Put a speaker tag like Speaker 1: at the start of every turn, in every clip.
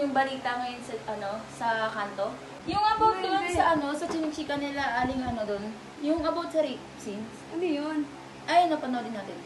Speaker 1: yung balita ngayon sa sa kanto? Yung about doon sa sa chinichika nila aling doon. Yung about sa rape scenes.
Speaker 2: Ano yun?
Speaker 1: Ay, napanoodin natin.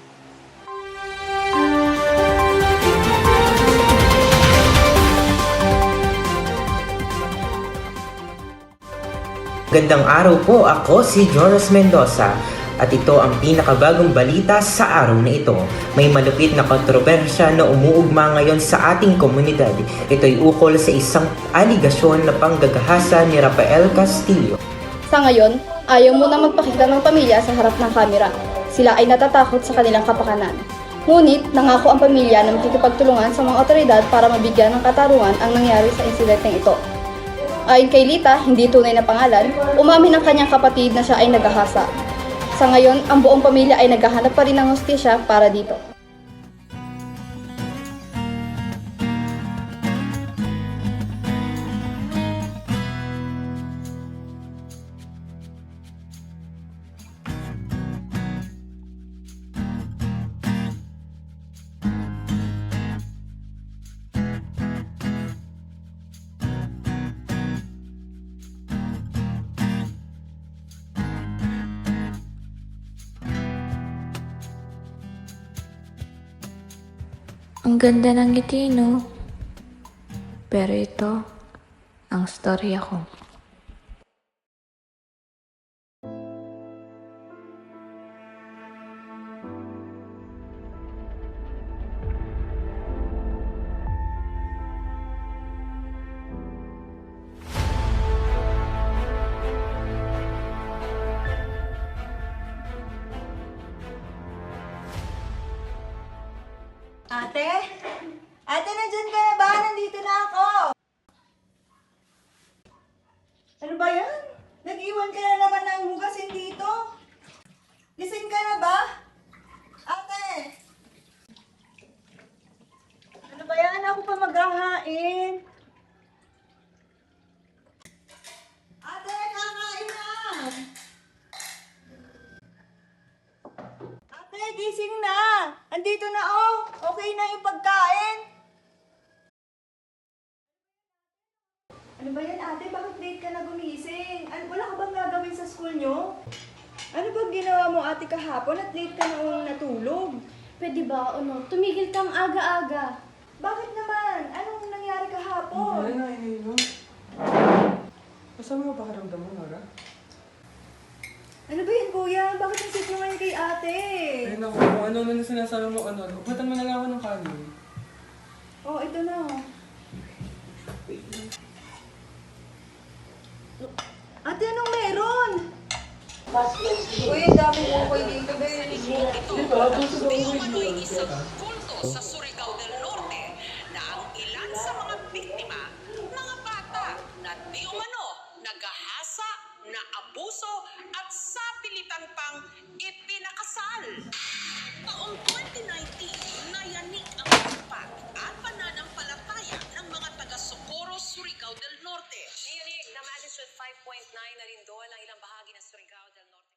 Speaker 3: Gandang araw po, ako si Jonas Mendoza at ito ang pinakabagong balita sa araw na ito. May malupit na kontrobersya na umuugma ngayon sa ating komunidad. Ito'y ukol sa isang aligasyon na panggagahasa ni Rafael Castillo.
Speaker 2: Sa ngayon, ayaw muna magpakita ng pamilya sa harap ng kamera. Sila ay natatakot sa kanilang kapakanan. Ngunit, nangako ang pamilya na makikipagtulungan sa mga otoridad para mabigyan ng katarungan ang nangyari sa insidenteng ito. Ayon kay Lita, hindi tunay na pangalan, umamin ng kanyang kapatid na siya ay nagahasa. Sa ngayon, ang buong pamilya ay naghahanap pa rin ng hustisya para dito.
Speaker 4: Ang ganda ng ngiti, no? Pero ito, ang storya ko.
Speaker 5: Ate? Ate, nandyan ka na ba? Nandito na ako. Ano ba yan? Nag-iwan ka na naman ng hugasin dito. Gising ka na ba? Ate! Ano ba yan? Ako pa maghahain. Ate, kakain na! Ate, gising na! Andito na oh! Okay na yung pagkain! Ano ba yan ate? Bakit late ka na gumising? Wala ka bang gagawin sa school nyo? Ano bang ginawa mo ate kahapon at late ka na natulog?
Speaker 1: Pwede ba, tumigil kang aga-aga.
Speaker 5: Bakit naman? Anong nangyari kahapon?
Speaker 6: Ay, no. Kasama mo ba karamdam mo, Nora?
Speaker 5: Ano ba yan kuya? Bakit ang sweet naman kay ate?
Speaker 6: Ay, naku, kung ano na sinasabi mo, Batan mo na lang ako ng kanin.
Speaker 5: Oh, ito na oh. Ate, anong meron? Uy, ang dami ko kayo dito, Ben.
Speaker 7: Umano'y isang kulto sa Surigao del Norte na ang ilan sa mga biktima, mga bata na di umano nagahasa, na abuso at sapilitan pang ipinakasal. Taong 2019, nayanik ang pagpat at pananampalataya ng mga taga-Socorro, Surigao del Norte. Nayanik na magnitude 5.9 na lindol ang ilang bahagi ng Surigao del Norte.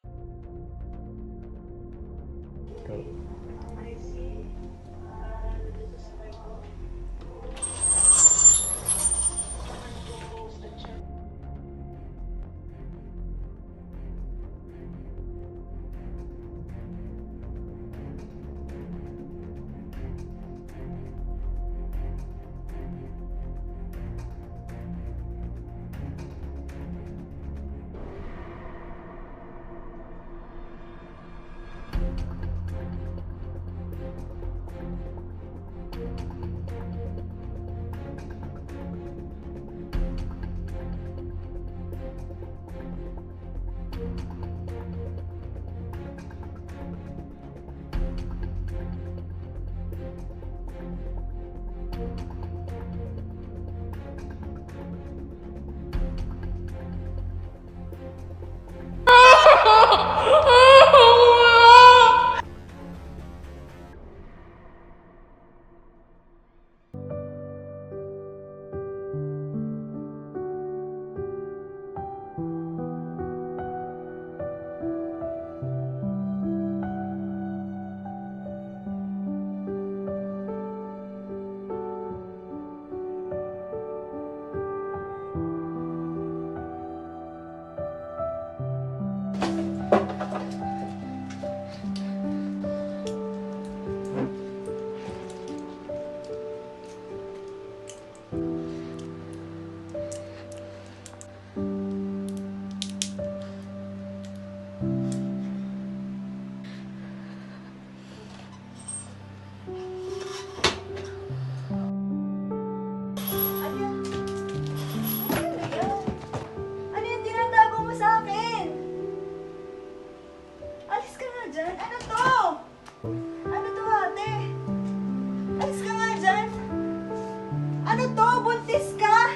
Speaker 5: Ano to? Buntis ka?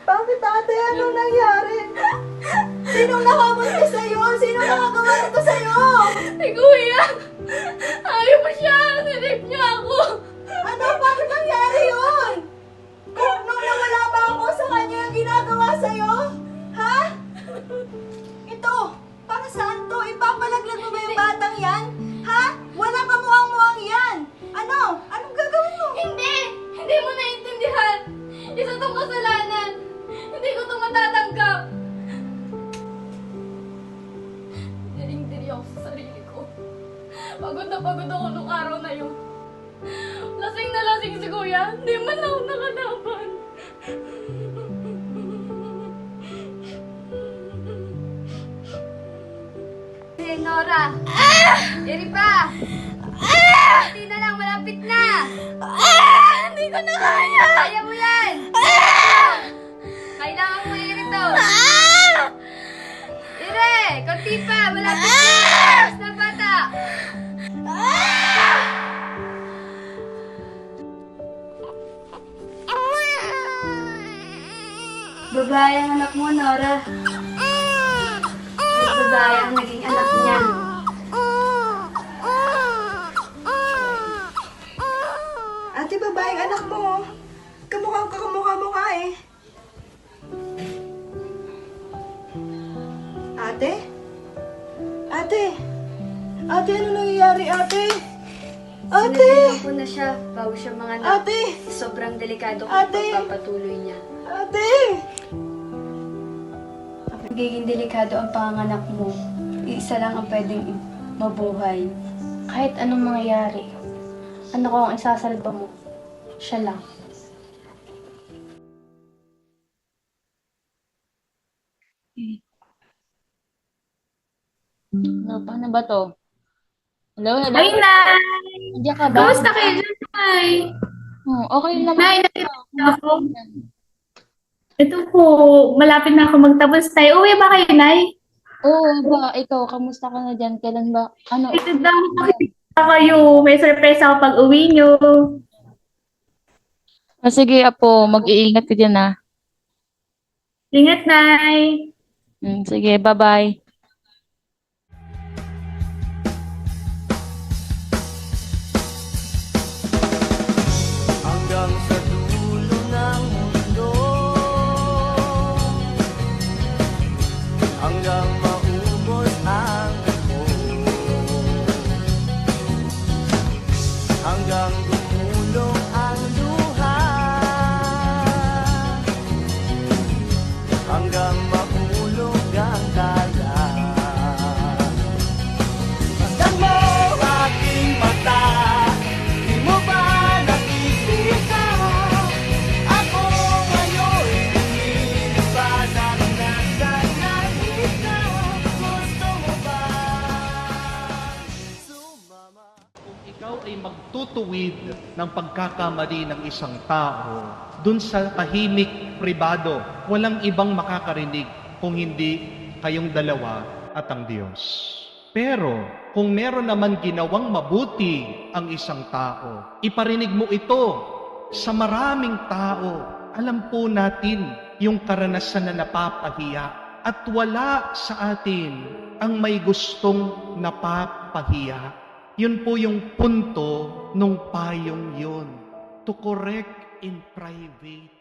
Speaker 5: Bakit ate? Anong nangyari? Sinong nakabuntis sa'yo? Sinong nakagawa nito sa'yo?
Speaker 1: Si Kuya! Ayaw mo siya! Nirip niya ako!
Speaker 5: Ano? Bakit nangyari yun? Kung nung nawala ba ako sa kanya yung ginagawa sa'yo? Ha? Ito, para saan to? Ipapalaglag mo ba yung batang yan? Ha? Wala ka mukhang-mukhang yan! Ano? Anong gagawin mo?
Speaker 1: Hindi! Hindi mo naiintindihan! Isa tong kasalanan! Hindi ko ito matatanggap! Diring-diri ako sa sarili ko. Pagod na pagod ako nung araw na yun. Lasing na lasing si Kuya. Hindi man ako nakalaban.
Speaker 2: Hey, Nora! Iri pa! Hindi na lang, malapit na!
Speaker 1: Hindi ko na kaya!
Speaker 2: Kaya mo yan! Kailangan mo irito! Ire! Konti pa! Malapit na! Mas na bata! Babae ang anak mo, Nora. Babae ang naging anak niya.
Speaker 5: Ate, babaeng anak mo. Kamukhang kakamukha-mukha eh. Ate? Ate? Ate, ano nangyayari, ate? Ate!
Speaker 2: Sinalihan ko na siya bago siya mga anak.
Speaker 5: Ate!
Speaker 2: Sobrang delikado kung
Speaker 5: Ate!
Speaker 2: pagpapatuloy niya.
Speaker 5: Ate!
Speaker 2: Magiging delikado ang panganganak mo. Isa lang ang pwedeng mabuhay.
Speaker 1: Kahit anong mangyayari, ano ko ang isasalba mo? Siya lang. Ano, paano ba to? Hello, hello?
Speaker 8: Ay, Nay!
Speaker 1: Nandiyan ka ba?
Speaker 8: Kamusta kayo dyan, Nay?
Speaker 1: Okay naman.
Speaker 8: Nay, nandito ako. Ito po, malapit na ako magtapos tayo. Uwi ba kayo, Nay?
Speaker 1: Oo, ba? Ikaw, kamusta ka na dyan? Kailan ba? Ano?
Speaker 8: Ito daw, makikita kayo. May surprise ako pag uwi nyo.
Speaker 1: Sige, Apo. Mag-iingat ka dyan, ha?
Speaker 8: Ingat, Nay!
Speaker 1: Sige, bye-bye.
Speaker 9: Hanggang sa dulo ng mundo, hanggang maubos ang ako, hanggang dumulong ang luha, hanggang mahulog ang dala. Masdan mo aking mata, di mo ba nakikita? Ako ngayon lumilipad ang nasa langita. Gusto mo ba sumama?
Speaker 10: Kung ikaw ay magtutuwid ng pagkakamali ng isang tao, dun sa tahimik pribado, walang ibang makakarinig kung hindi kayong dalawa at ang Diyos. Pero kung meron naman ginawang mabuti ang isang tao, iparinig mo ito sa maraming tao. Alam po natin yung karanasan na napapahiya at wala sa atin ang may gustong napapahiya. Yun po yung punto nung payong yun. To correct in private.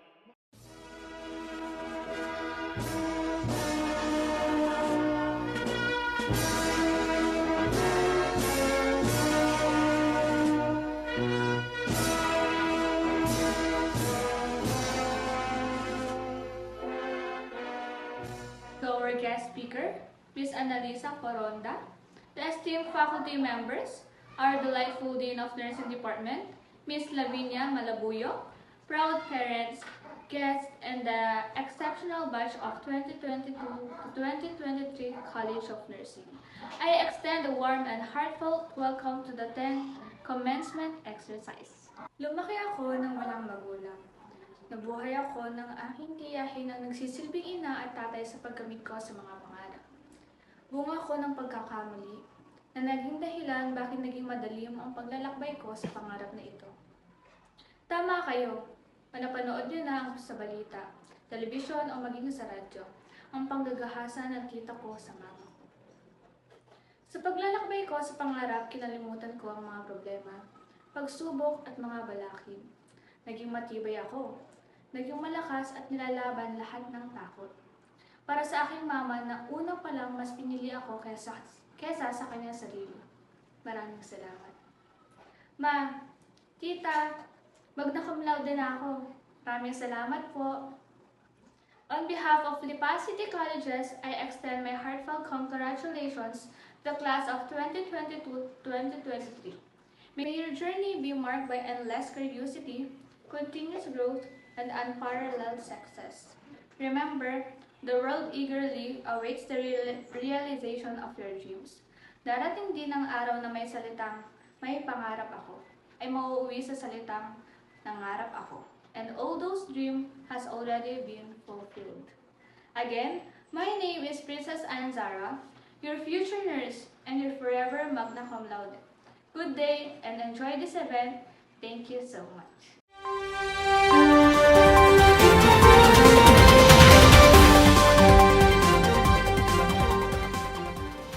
Speaker 11: To our guest speaker, Ms. Annalisa Coronda, the esteemed faculty members, our delightful Dean of Nursing Department, Ms. Lavinia Malabuyo, proud parents, guests, and the exceptional batch of 2022 to 2023 College of Nursing. I extend a warm and heartfelt welcome to the 10th commencement exercise. Lumaki ako ng walang magulang. Nabuhay ako ng aking tiyahin na nagsisilbing ina at tatay sa pagkamit ko sa mga pangarap. Bunga ko ng pagkakamali, na naging dahilan bakit naging madalim ang paglalakbay ko sa pangarap na ito. Tama kayo, manapanood niyo na sa balita, telebisyon o maging sa radyo, ang panggagahasa na nakita ko sa mama ko. Sa paglalakbay ko sa pangarap, kinalimutan ko ang mga problema, pagsubok at mga balakid. Naging matibay ako, naging malakas at nilalaban lahat ng takot. Para sa aking mama na una pa lang mas pinili ako kesa sa kanyang sarili. Maraming salamat. Ma, tita, magna cum laude na ako. Maraming salamat po. On behalf of Lipa City Colleges, I extend my heartfelt congratulations to the class of 2022-2023. May your journey be marked by endless curiosity, continuous growth, and unparalleled success. Remember, the world eagerly awaits the realization of your dreams. Darating din ang araw na may salitang, may pangarap ako, ay mauuwi sa salitang, nangarap ako. And all those dreams has already been fulfilled. Again, my name is Princess Anzara, your future nurse, and your forever magna cum laude. Good day and enjoy this event. Thank you so much.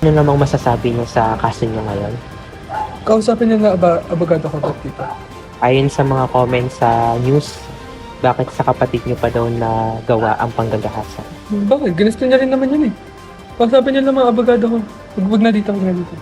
Speaker 3: Ano namang masasabi niyo sa kaso niyo ngayon?
Speaker 6: Kausapin niya na abogado ko ba, tita?
Speaker 3: Ayon sa mga comments sa news, bakit sa kapatid niyo pa daw na gawa ang panggagahasa?
Speaker 6: Bakit? Ginusto niya rin naman yun eh. Kausapin niya lang mga abogado ko. Huwag na dito, huwag na dito.